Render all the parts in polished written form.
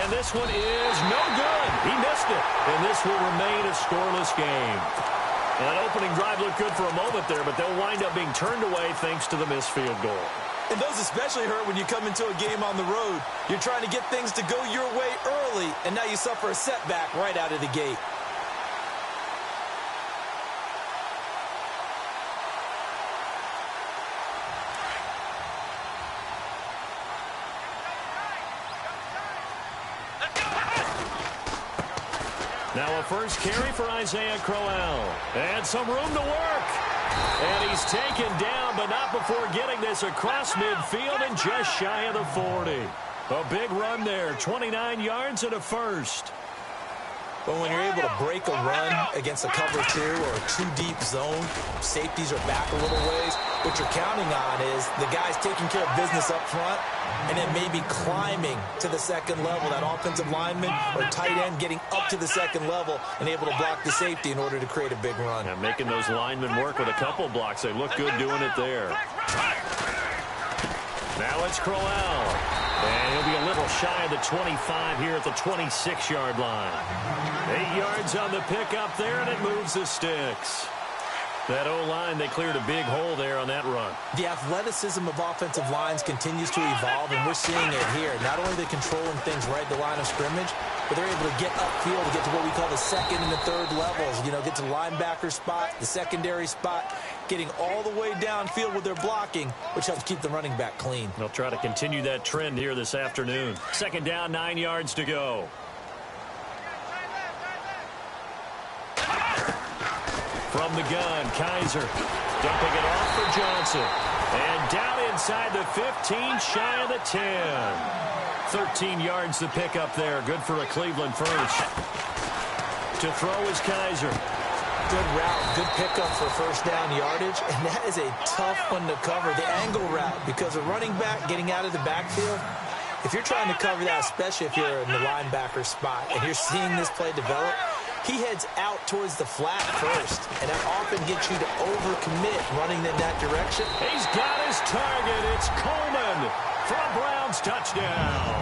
And this one is no good. He missed it. And this will remain a scoreless game. That opening drive looked good for a moment there, but they'll wind up being turned away thanks to the missed field goal. And those especially hurt when you come into a game on the road. You're trying to get things to go your way early, and now you suffer a setback right out of the gate. Now a first carry for Isaiah Crowell. And some room to work. And he's taken down, but not before getting this across midfield and just shy of the 40. A big run there, 29 yards and a first. But when you're able to break a run against a cover 2 or a 2-deep zone, safeties are back a little ways. What you're counting on is the guys taking care of business up front and then maybe climbing to the second level. That offensive lineman or tight end getting up to the second level and able to block the safety in order to create a big run. And making those linemen work with a couple blocks. They look good doing it there. Now it's Crowell. And he'll be a little shy of the 25 here at the 26-yard line. 8 yards on the pickup there, and it moves the sticks. That O-line, they cleared a big hole there on that run. The athleticism of offensive lines continues to evolve, and we're seeing it here. Not only are they controlling things right at the line of scrimmage, but they're able to get upfield to get to what we call the second and the third levels. You know, get to the linebacker spot, the secondary spot, getting all the way downfield with their blocking, which helps keep the running back clean. They'll try to continue that trend here this afternoon. Second down, 9 yards to go. From the gun, Kaiser dumping it off for Johnson. And down inside the 15, shy of the 10. 13 yards to pick up there. Good for a Cleveland first. To throw is Kaiser. Good route, good pickup for first down yardage, and that is a tough one to cover, the angle route, because a running back getting out of the backfield, if you're trying to cover that, especially if you're in the linebacker spot, and you're seeing this play develop, he heads out towards the flat first, and that often gets you to overcommit running in that direction. He's got his target. It's Coleman for a Browns touchdown.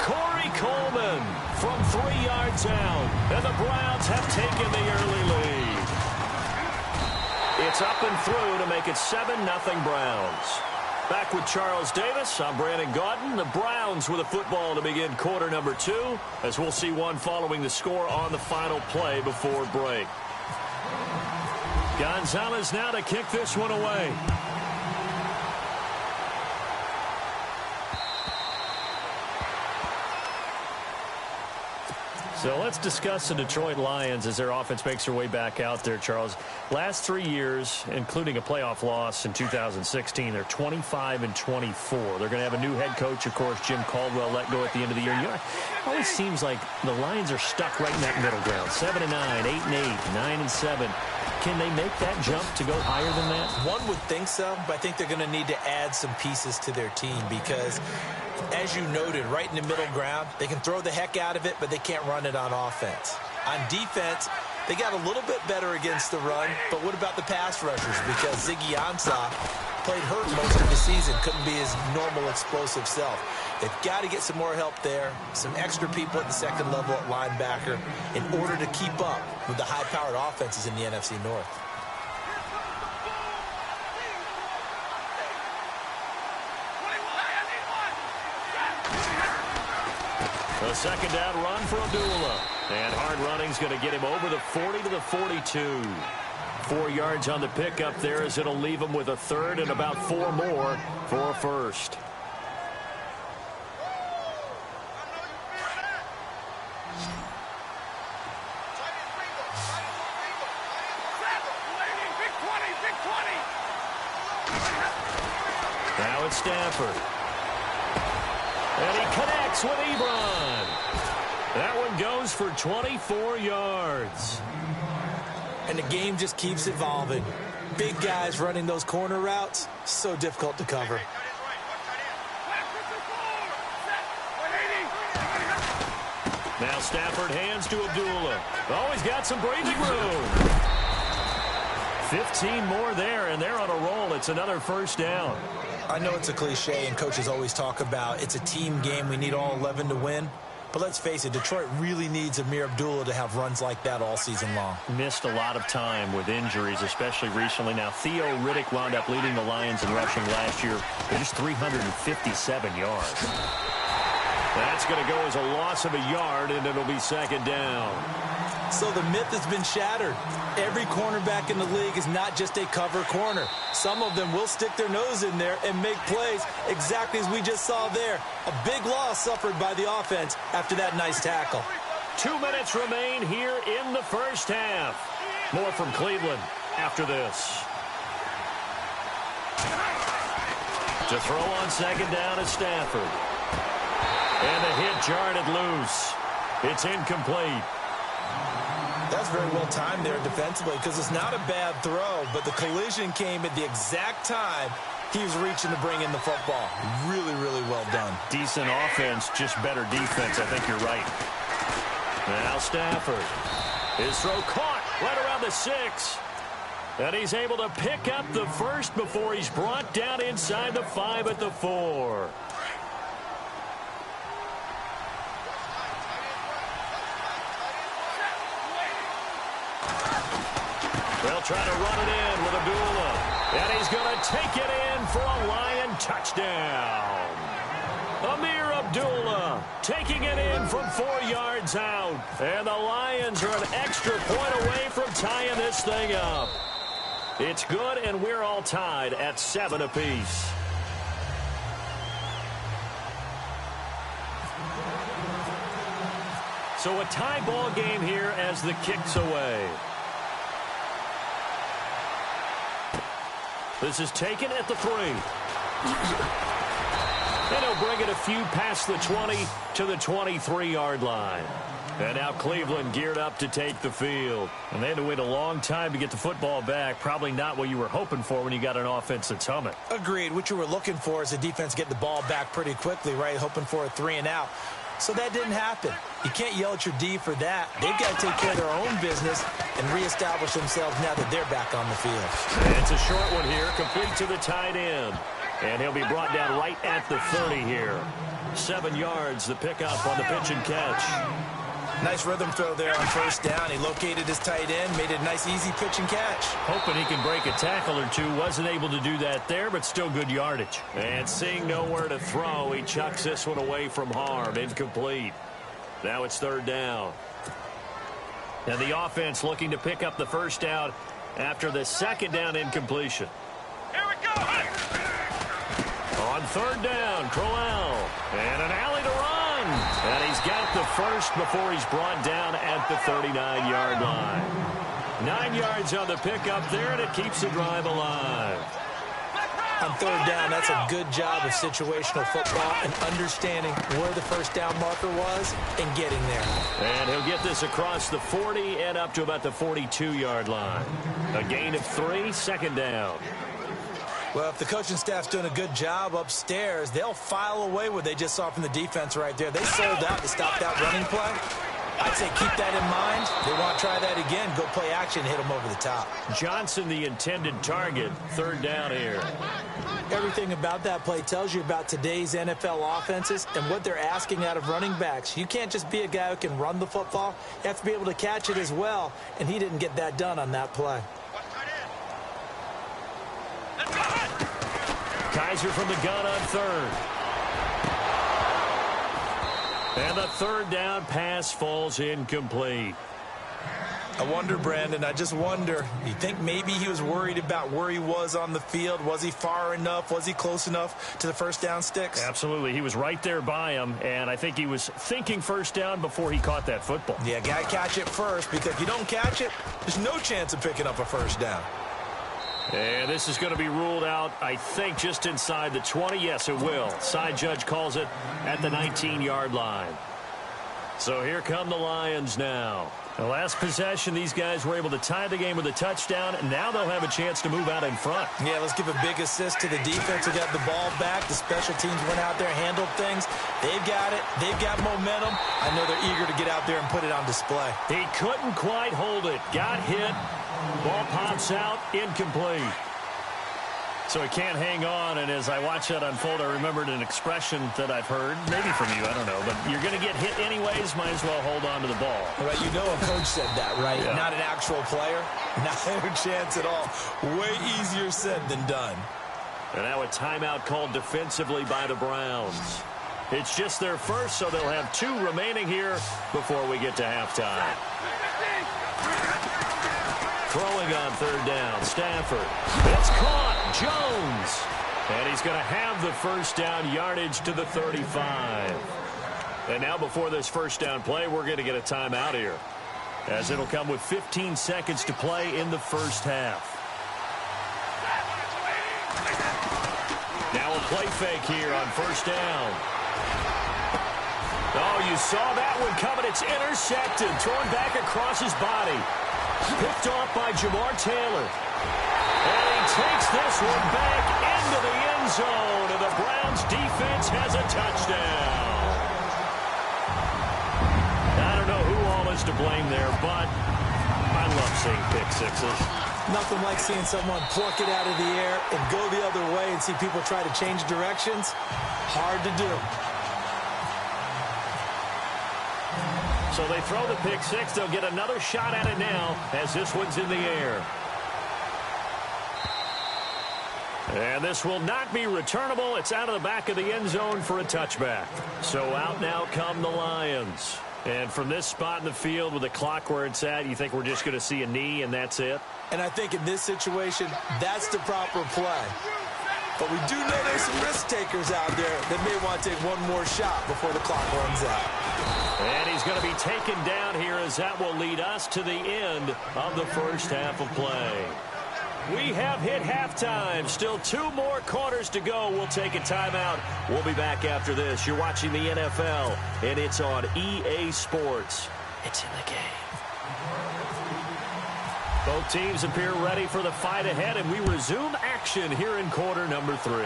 Corey Coleman from 3 yards out, and the Browns have taken the early lead. It's up and through to make it 7-0 Browns. Back with Charles Davis, I'm Brandon Gaudin. The Browns with a football to begin quarter number 2, as we'll see one following the score on the final play before break. Gonzalez now to kick this one away. So let's discuss the Detroit Lions as their offense makes their way back out there, Charles. Last 3 years, including a playoff loss in 2016, they're 25-24. They're going to have a new head coach, of course, Jim Caldwell, let go at the end of the year. You know, it always seems like the Lions are stuck right in that middle ground. 7-9, 8-8, 9-7. Can they make that jump to go higher than that? One would think so, but I think they're going to need to add some pieces to their team because, as you noted, right in the middle ground, they can throw the heck out of it, but they can't run it on offense. On defense, they got a little bit better against the run, but what about the pass rushers? Because Ziggy Ansah played hurt most of the season, couldn't be his normal explosive self. They've got to get some more help there, some extra people at the second level at linebacker in order to keep up with the high-powered offenses in the NFC North. A second down run for Abdullah. And hard running's going to get him over the 40 to the 42. 4 yards on the pickup there as it'll leave him with a third and about 4 more for a first. Now it's Stafford. And he connects with Ebron. That one goes for 24 yards. And the game just keeps evolving. Big guys running those corner routes, so difficult to cover. Now Stafford hands to Abdullah. Oh, he's got some breathing room. 15 more there, and they're on a roll. It's another first down. I know it's a cliche, and coaches always talk about it's a team game. We need all 11 to win. But let's face it, Detroit really needs Amir Abdullah to have runs like that all season long. Missed a lot of time with injuries, especially recently. Now, Theo Riddick wound up leading the Lions in rushing last year for just 357 yards. That's going to go as a loss of a yard, and it'll be second down. So the myth has been shattered. Every cornerback in the league is not just a cover corner. Some of them will stick their nose in there and make plays exactly as we just saw there. A big loss suffered by the offense after that nice tackle. 2 minutes remain here in the first half. More from Cleveland after this. To throw on second down is Stafford. And the hit jarred it loose. It's incomplete. That's very well timed there defensively because it's not a bad throw, but the collision came at the exact time he was reaching to bring in the football. Really, really well done. Decent offense, just better defense. I think you're right. Now Stafford. His throw caught right around the 6. And he's able to pick up the first before he's brought down inside the 5 at the 4. They'll try to run it in with Abdullah. And he's going to take it in for a Lion touchdown. Amir Abdullah taking it in from 4 yards out. And the Lions are an extra point away from tying this thing up. It's good, and we're all tied at 7 apiece. So a tie ball game here as the kick's away. This is taken at the 3. And he'll bring it a few past the 20 to the 23-yard line. And now Cleveland geared up to take the field. And they had to wait a long time to get the football back. Probably not what you were hoping for when you got an offense that's humming. Agreed. What you were looking for is the defense get the ball back pretty quickly, right? Hoping for a 3 and out. So that didn't happen. You can't yell at your D for that. They've got to take care of their own business and reestablish themselves now that they're back on the field. And it's a short one here, complete to the tight end. And he'll be brought down right at the 30 here. 7 yards, the pickup on the pitch and catch. Nice rhythm throw there on first down. He located his tight end, made it a nice, easy pitch and catch. Hoping he can break a tackle or two. Wasn't able to do that there, but still good yardage. And seeing nowhere to throw, he chucks this one away from harm. Incomplete. Now it's third down. And the offense looking to pick up the first down after the second down incompletion. Here we go! On third down, Crowell. And an alley to run. And he's got the first before he's brought down at the 39-yard line. 9 yards on the pickup there, and it keeps the drive alive. On third down, that's a good job of situational football and understanding where the first down marker was and getting there. And he'll get this across the 40 and up to about the 42-yard line. A gain of 3, second down. Well, if the coaching staff's doing a good job upstairs, they'll file away what they just saw from the defense right there. They sold out to stop that running play. I'd say keep that in mind. They want to try that again. Go play action, hit them over the top. Johnson, the intended target. Third down here. Everything about that play tells you about today's NFL offenses and what they're asking out of running backs. You can't just be a guy who can run the football. You have to be able to catch it as well, and he didn't get that done on that play. Kaiser from the gun on third. And the third down pass falls incomplete. I wonder, Brandon, I just wonder, you think maybe he was worried about where he was on the field? Was he far enough? Was he close enough to the first down sticks? Absolutely. He was right there by him, and I think he was thinking first down before he caught that football. Yeah, got to catch it first, because if you don't catch it, there's no chance of picking up a first down. And this is going to be ruled out, I think, just inside the 20. Yes, it will. Side judge calls it at the 19-yard line. So here come the Lions now. The last possession, these guys were able to tie the game with a touchdown, and now they'll have a chance to move out in front. Yeah, let's give a big assist to the defense who got the ball back. The special teams went out there, handled things. They've got it. They've got momentum. I know they're eager to get out there and put it on display. He couldn't quite hold it. Got hit. Ball pops out. Incomplete. So he can't hang on, and as I watch that unfold, I remembered an expression that I've heard, maybe from you, I don't know, but you're going to get hit anyways, might as well hold on to the ball. Right, you know a coach said that, right? Yeah. Not an actual player, not a chance at all. Way easier said than done. And now a timeout called defensively by the Browns. It's just their first, so they'll have 2 remaining here before we get to halftime. Throwing on 3rd down, Stafford. It's caught, Jones. And he's going to have the first down, yardage to the 35. And now before this first down play, we're going to get a timeout here, as it'll come with 15 seconds to play in the first half. Now a play fake here on first down. Oh, you saw that one coming. It's intercepted, thrown back across his body. Picked off by Jamar Taylor. And he takes this one back into the end zone, and the Browns defense has a touchdown. I don't know who all is to blame there, but I love seeing pick sixes. Nothing like seeing someone pluck it out of the air and go the other way and see people try to change directions. Hard to do. So they throw the pick six. They'll get another shot at it now as this one's in the air. And this will not be returnable. It's out of the back of the end zone for a touchback. So out now come the Lions. And from this spot in the field with the clock where it's at, you think we're just going to see a knee and that's it? And I think in this situation, that's the proper play. But we do know there's some risk takers out there that may want to take one more shot before the clock runs out. And he's going to be taken down here as that will lead us to the end of the first half of play. We have hit halftime. Still 2 more quarters to go. We'll take a timeout. We'll be back after this. You're watching the NFL, and it's on EA Sports. It's in the game. Both teams appear ready for the fight ahead, and we resume action here in quarter number 3.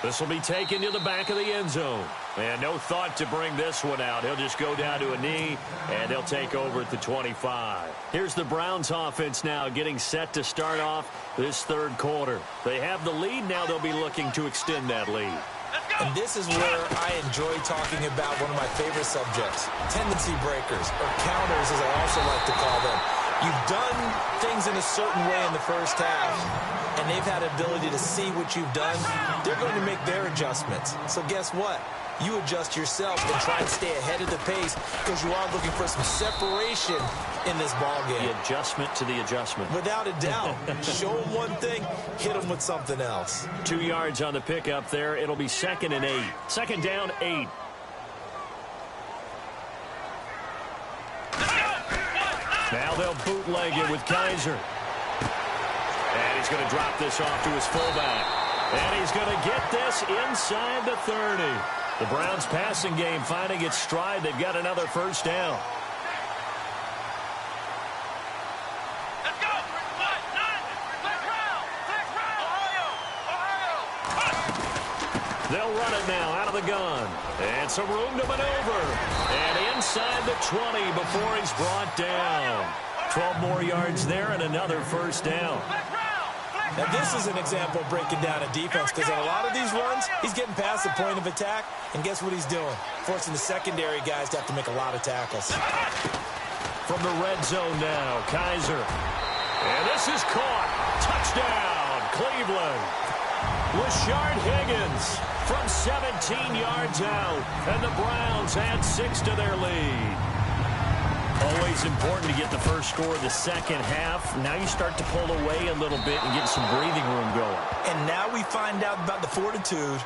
This will be taken to the back of the end zone. And no thought to bring this one out. He'll just go down to a knee, and he'll take over at the 25. Here's the Browns offense now getting set to start off this third quarter. They have the lead. Now they'll be looking to extend that lead. And this is where I enjoy talking about one of my favorite subjects, tendency breakers, or counters as I also like to call them. You've done things in a certain way in the first half, and they've had ability to see what you've done. They're going to make their adjustments. So guess what? You adjust yourself and try and stay ahead of the pace because you are looking for some separation in this ballgame. The adjustment to the adjustment. Without a doubt. Show them one thing, hit them with something else. 2 yards on the pickup there. It'll be 2nd and 8. Second down, 8. Now they'll bootleg it with Kaiser. And he's going to drop this off to his fullback. And he's going to get this inside the 30. The Browns passing game finding its stride. They've got another first down. Let's go. They'll run it now out of the gun. And some room to maneuver. And inside the 20 before he's brought down. 12 more yards there and another first down. Now, this is an example of breaking down a defense because on a lot of these runs, he's getting past the point of attack, and guess what he's doing? Forcing the secondary guys to have to make a lot of tackles. From the red zone now, Kaiser. And this is caught. Touchdown, Cleveland. Rashard Higgins from 17 yards out, and the Browns add 6 to their lead. Always important to get the first score of the second half. Now you start to pull away a little bit and get some breathing room going. And now we find out about the fortitude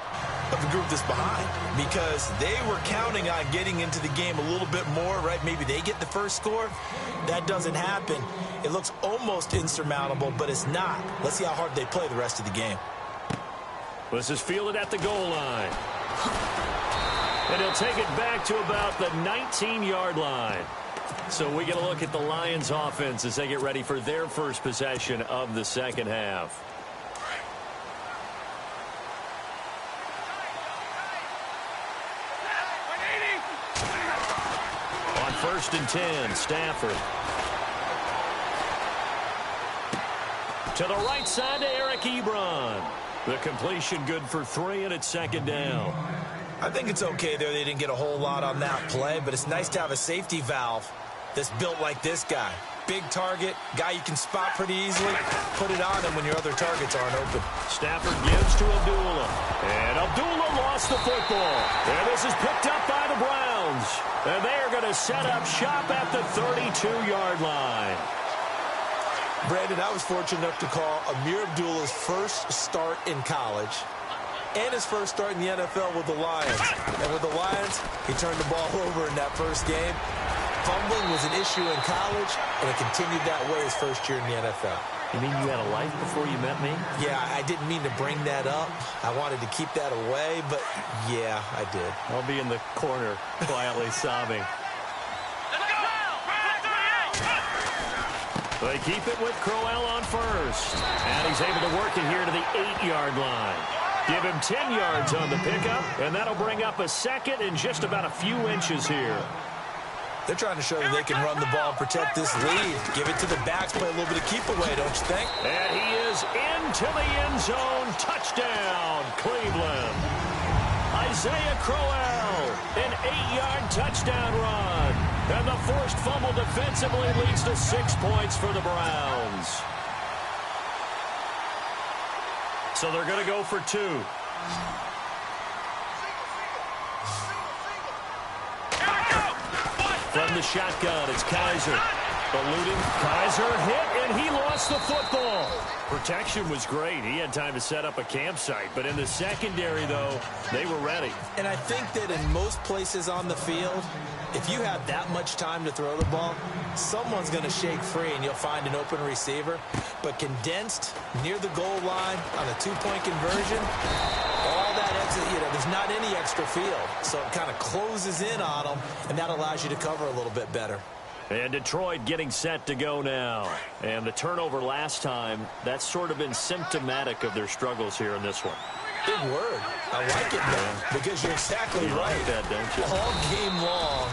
of the group that's behind because they were counting on getting into the game a little bit more, right? Maybe they get the first score. That doesn't happen. It looks almost insurmountable, but it's not. Let's see how hard they play the rest of the game. This is fielded at the goal line. And he'll take it back to about the 19-yard line. So we get a look at the Lions offense as they get ready for their first possession of the second half. On 1st and 10, Stafford. To the right side to Eric Ebron. The completion good for 3, and it's second down. I think it's okay there. They didn't get a whole lot on that play, but it's nice to have a safety valve that's built like this guy. Big target, guy you can spot pretty easily. Put it on him when your other targets aren't open. Stafford gives to Abdullah. And Abdullah lost the football. And this is picked up by the Browns. And they are going to set up shop at the 32-yard line. Brandon, I was fortunate enough to call Amir Abdullah's first start in college and his first start in the NFL with the Lions. And with the Lions, he turned the ball over in that first game. Fumbling was an issue in college, and it continued that way his first year in the NFL. You mean you had a life before you met me? Yeah, I didn't mean to bring that up. I wanted to keep that away, but yeah, I did. I'll be in the corner quietly sobbing. They keep it with Crowell on first. And he's able to work it here to the 8-yard line. Give him 10 yards on the pickup, and that'll bring up a second and just about a few inches here. They're trying to show that they can run the ball and protect this lead. Give it to the backs, play a little bit of keep away, don't you think? And he is into the end zone. Touchdown, Cleveland. Isaiah Crowell, an 8-yard touchdown run. And the forced fumble defensively leads to 6 points for the Browns. So they're going to go for 2. From the shotgun, it's Kaiser. Eluding. Kaiser hit, and he lost the football. Protection was great. He had time to set up a campsite. But in the secondary, though, they were ready. And I think that in most places on the field, if you have that much time to throw the ball, someone's going to shake free, and you'll find an open receiver. But condensed, near the goal line, on a 2-point conversion, all that exit, there's not any extra field. So it kind of closes in on them, and that allows you to cover a little bit better. And Detroit getting set to go now. And the turnover last time, that's sort of been symptomatic of their struggles here in this one. Big word. I like it, man, because you're exactly right. Like that, don't you? All game long,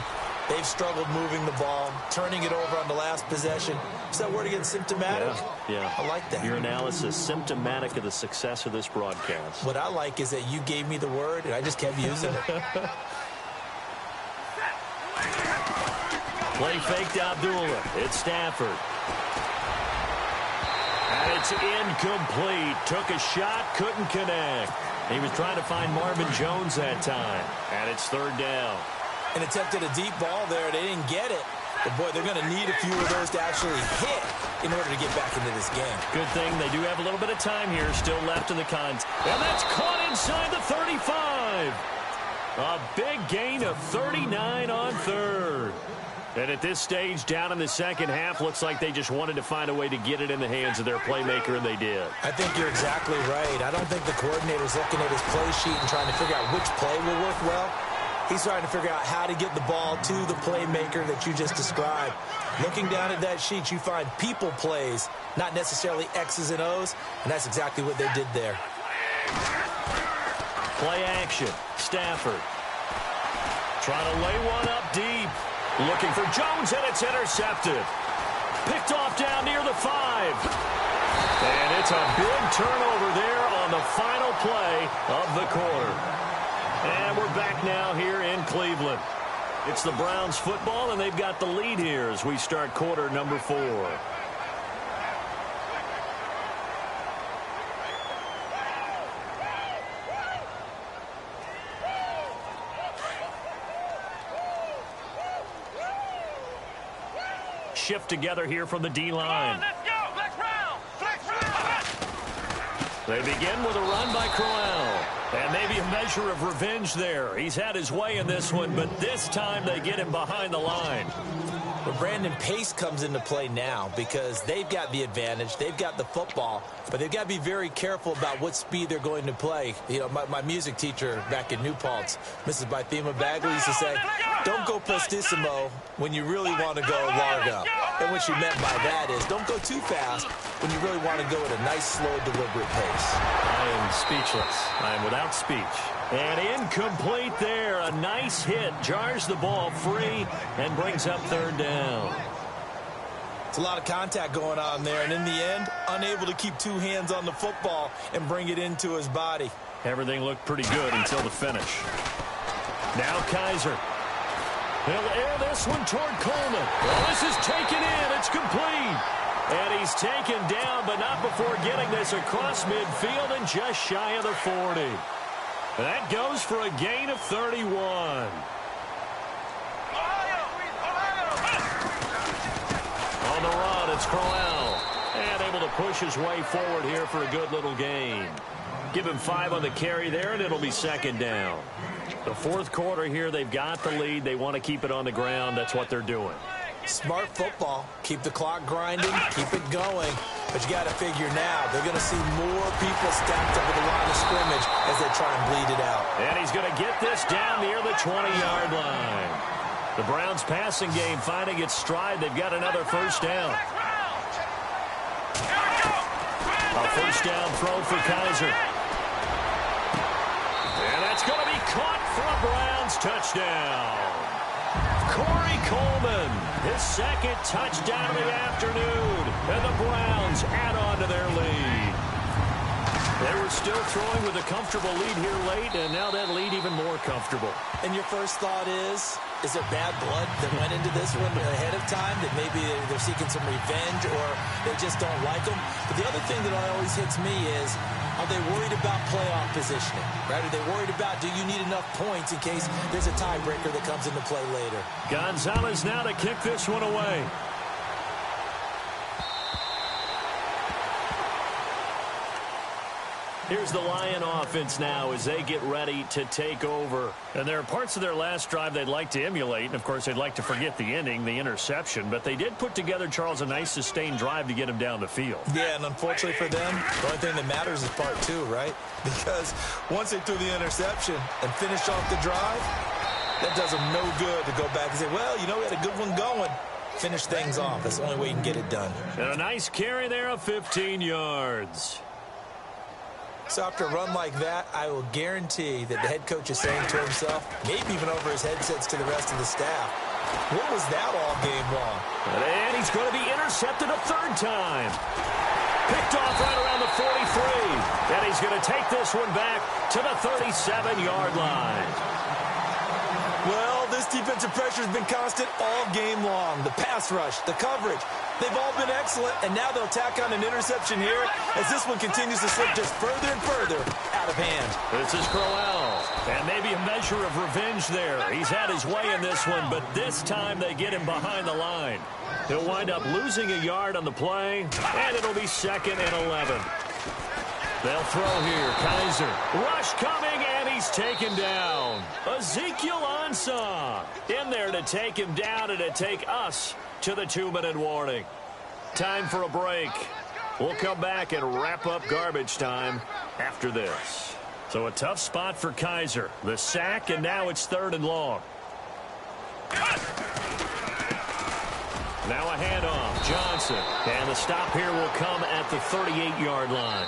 they've struggled moving the ball, turning it over on the last possession. Is that word again, symptomatic? Yeah. I like that. Your analysis, symptomatic of the success of this broadcast. What I like is that you gave me the word, and I just kept using it. Play fake to Abdullah. It's Stafford. And it's incomplete. Took a shot, couldn't connect. He was trying to find Marvin Jones that time. And it's third down. And attempted a deep ball there. They didn't get it. But, boy, they're going to need a few of those to actually hit in order to get back into this game. Good thing they do have a little bit of time here still left in the contest. And that's caught inside the 35. A big gain of 39 on third. And at this stage, down in the second half, looks like they just wanted to find a way to get it in the hands of their playmaker, and they did. I think you're exactly right. I don't think the coordinator's looking at his play sheet and trying to figure out which play will work well. He's trying to figure out how to get the ball to the playmaker that you just described. Looking down at that sheet, you find people plays, not necessarily X's and O's, and that's exactly what they did there. Play action. Stafford. Trying to lay one up deep. Looking for Jones, and it's intercepted. Picked off down near the 5. And it's a big turnover there on the final play of the quarter. And we're back now here in Cleveland. It's the Browns football, and they've got the lead here as we start quarter number 4. Shift together here from the D-line. They begin with a run by Crowell. And maybe a measure of revenge there. He's had his way in this one, but this time they get him behind the line. But Brandon, pace comes into play now because they've got the advantage. They've got the football, but they've got to be very careful about what speed they're going to play. My music teacher back in New Paltz, Mrs. Bythema Bagley, used to say, don't go prestissimo when you really want to go largo. And what she meant by that is don't go too fast when you really want to go at a nice, slow, deliberate pace. I am speechless. I am without speech. And incomplete there. A nice hit. Jars the ball free and brings up third down. It's a lot of contact going on there, and in the end, unable to keep two hands on the football and bring it into his body. Everything looked pretty good until the finish. Now Kaiser. He'll air this one toward Coleman. Well, this is taken in. It's complete. And he's taken down, but not before getting this across midfield and just shy of the 40. That goes for a gain of 31. On the run, it's Crowell. And able to push his way forward here for a good little gain. Give him 5 on the carry there, and it'll be second down. The fourth quarter here, they've got the lead. They want to keep it on the ground. That's what they're doing. Smart football. Keep the clock grinding, keep it going. But you got to figure now, they're going to see more people stacked up at the line of scrimmage as they try and bleed it out. And he's going to get this down near the 20-yard line. The Browns passing game finding its stride. They've got another first down. A first down throw for Kaiser. And that's going to be caught for a Browns touchdown. Corey Coleman, his second touchdown of the afternoon. And the Browns add on to their lead. They were still throwing with a comfortable lead here late, and now that lead even more comfortable. And your first thought is there bad blood that went into this one ahead of time, that maybe they're seeking some revenge or they just don't like them? But the other thing that always hits me is, are they worried about playoff positioning? Right? Are they worried about, do you need enough points in case there's a tiebreaker that comes into play later? Gonzalez now to kick this one away. Here's the Lion offense now as they get ready to take over. And there are parts of their last drive they'd like to emulate. And, of course, they'd like to forget the ending, the interception. But they did put together, Charles, a nice sustained drive to get him down the field. Yeah, and unfortunately for them, the only thing that matters is part 2, right? Because once they threw the interception and finished off the drive, that does them no good to go back and say, well, you know, we had a good one going. Finish things off. That's the only way you can get it done. And a nice carry there of 15 yards. So after a run like that, I will guarantee that the head coach is saying to himself, maybe even over his headsets to the rest of the staff, what was that all game long? And he's going to be intercepted a third time. Picked off right around the 43. And he's going to take this one back to the 37-yard line. Well, this defensive pressure has been constant all game long. The pass rush, the coverage, they've all been excellent, and now they'll tack on an interception here as this one continues to slip just further and further out of hand. This is Crowell, and maybe a measure of revenge there. He's had his way in this one, but this time they get him behind the line. He'll wind up losing a yard on the play, and it'll be 2nd and 11. They'll throw here. Kaiser. Rush coming, and he's taken down. Ezekiel Ansah in there to take him down and to take us to the 2-minute warning. Time for a break. We'll come back and wrap up garbage time after this. So a tough spot for Kaiser. The sack, and now it's 3rd and long. Now a handoff. Johnson. And the stop here will come at the 38-yard line.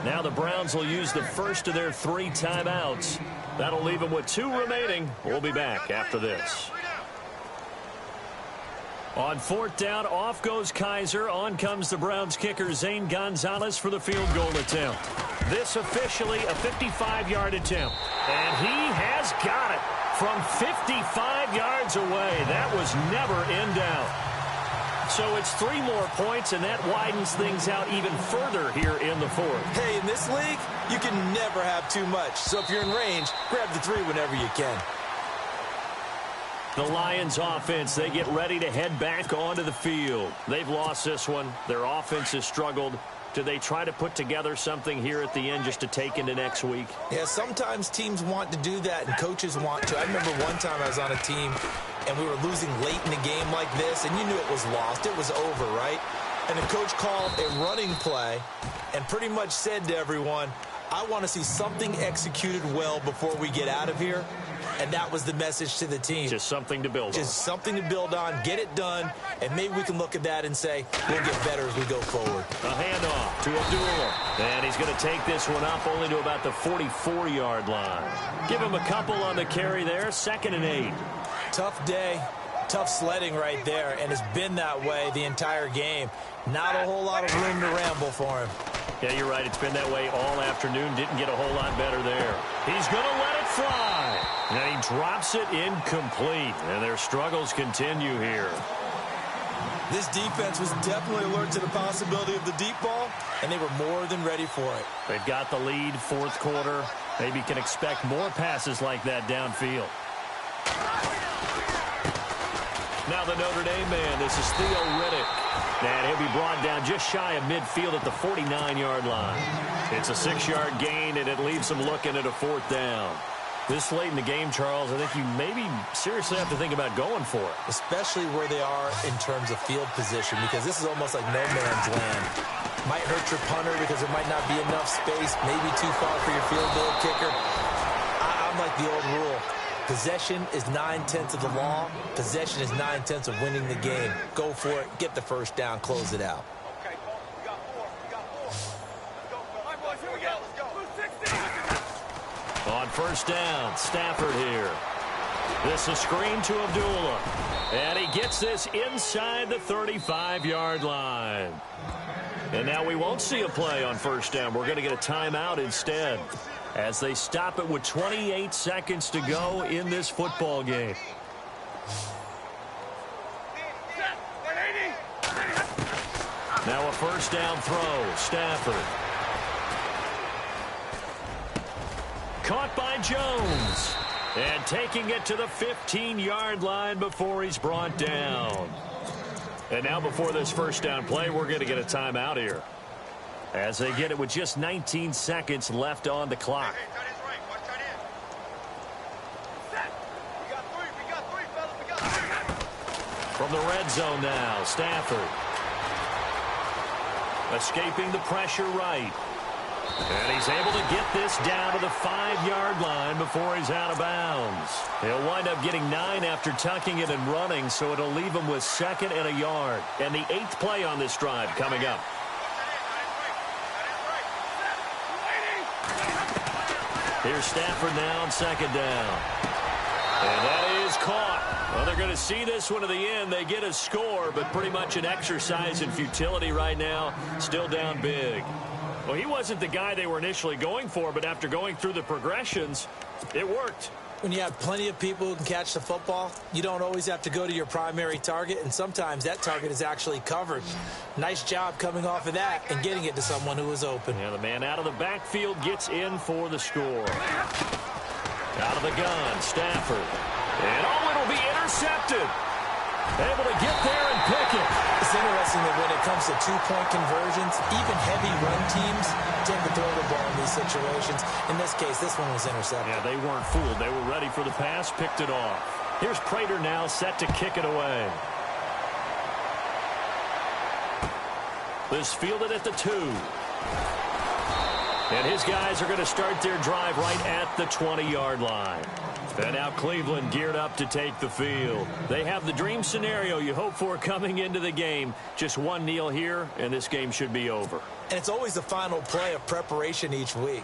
Now the Browns will use the first of their 3 timeouts. That'll leave them with 2 remaining. We'll be back after this. On 4th down, off goes Kaiser. On comes the Browns kicker, Zane Gonzalez, for the field goal attempt. This officially a 55-yard attempt. And he has got it from 55 yards away. That was never in doubt. So it's 3 more points, and that widens things out even further here in the 4th. Hey, in this league, you can never have too much. So if you're in range, grab the 3 whenever you can. The Lions offense, they get ready to head back onto the field. They've lost this one. Their offense has struggled. Do they try to put together something here at the end just to take into next week? Yeah, sometimes teams want to do that, and coaches want to. I remember one time I was on a team, and we were losing late in a game like this, and you knew it was lost. It was over, right? And the coach called a running play and pretty much said to everyone, I want to see something executed well before we get out of here. And that was the message to the team. Just something to build on. Just something to build on, get it done, and maybe we can look at that and say, we'll get better as we go forward. A handoff to Abdullah. And he's going to take this one up only to about the 44-yard line. Give him a couple on the carry there, 2nd and 8. Tough day. Tough sledding right there, and it's been that way the entire game. Not a whole lot of room to ramble for him. Yeah, you're right. It's been that way all afternoon. Didn't get a whole lot better there. He's going to let it fly. And he drops it incomplete. And their struggles continue here. This defense was definitely alert to the possibility of the deep ball, and they were more than ready for it. They've got the lead, fourth quarter. Maybe can expect more passes like that downfield. Now the Notre Dame man, this is Theo Riddick. And he'll be brought down just shy of midfield at the 49-yard line. It's a 6-yard gain, and it leaves them looking at a fourth down. This late in the game, Charles, I think you maybe seriously have to think about going for it. Especially where they are in terms of field position, because this is almost like no man's land. Might hurt your punter because there might not be enough space, maybe too far for your field goal kicker. I'm like the old rule. Possession is 9/10 of the law. Possession is 9/10 of winning the game. Go for it. Get the first down. Close it out. Okay, we got four. Let's go. All right, boys, here we go. Let's go. On first down, Stafford here. This is screen to Abdullah. And he gets this inside the 35-yard line. And now we won't see a play on first down. We're going to get a timeout instead, as they stop it with 28 seconds to go in this football game. Now a first down throw, Stafford. Caught by Jones. And taking it to the 15-yard line before he's brought down. And now before this first down play, we're going to get a timeout here, as they get it with just 19 seconds left on the clock. From the red zone now, Stafford. Escaping the pressure right. And he's able to get this down to the 5-yard line before he's out of bounds. He'll wind up getting 9 after tucking it and running, so it'll leave him with 2nd and a yard. And the 8th play on this drive coming up. Here's Stafford now on 2nd down. And that is caught. Well, they're going to see this one to the end. They get a score, but pretty much an exercise in futility right now. Still down big. Well, he wasn't the guy they were initially going for, but after going through the progressions, it worked. When you have plenty of people who can catch the football, you don't always have to go to your primary target, and sometimes that target is actually covered. Nice job coming off of that and getting it to someone who was open. Yeah, the man out of the backfield gets in for the score. Out of the gun, Stafford. And it'll be intercepted. Able to get there and pick it. It's interesting that when it comes to two-point conversions, even heavy run teams tend to throw the ball in these situations. In this case, this one was intercepted. Yeah, they weren't fooled. They were ready for the pass, picked it off. Here's Prater now set to kick it away. This fielded at the 2. And his guys are going to start their drive right at the 20-yard line. And now Cleveland geared up to take the field. They have the dream scenario you hope for coming into the game. Just one kneel here, and this game should be over. And it's always the final play of preparation each week.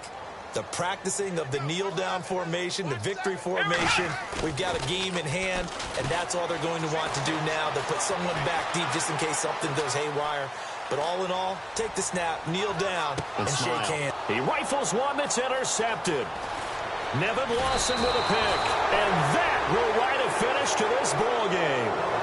The practicing of the kneel-down formation, the victory formation. We've got a game in hand, and that's all they're going to want to do now. They'll put someone back deep just in case something goes haywire. But all in all, take the snap, kneel down, and shake hands. He rifles one that's intercepted. Nevin Lawson with a pick, and that will write a finish to this ball game.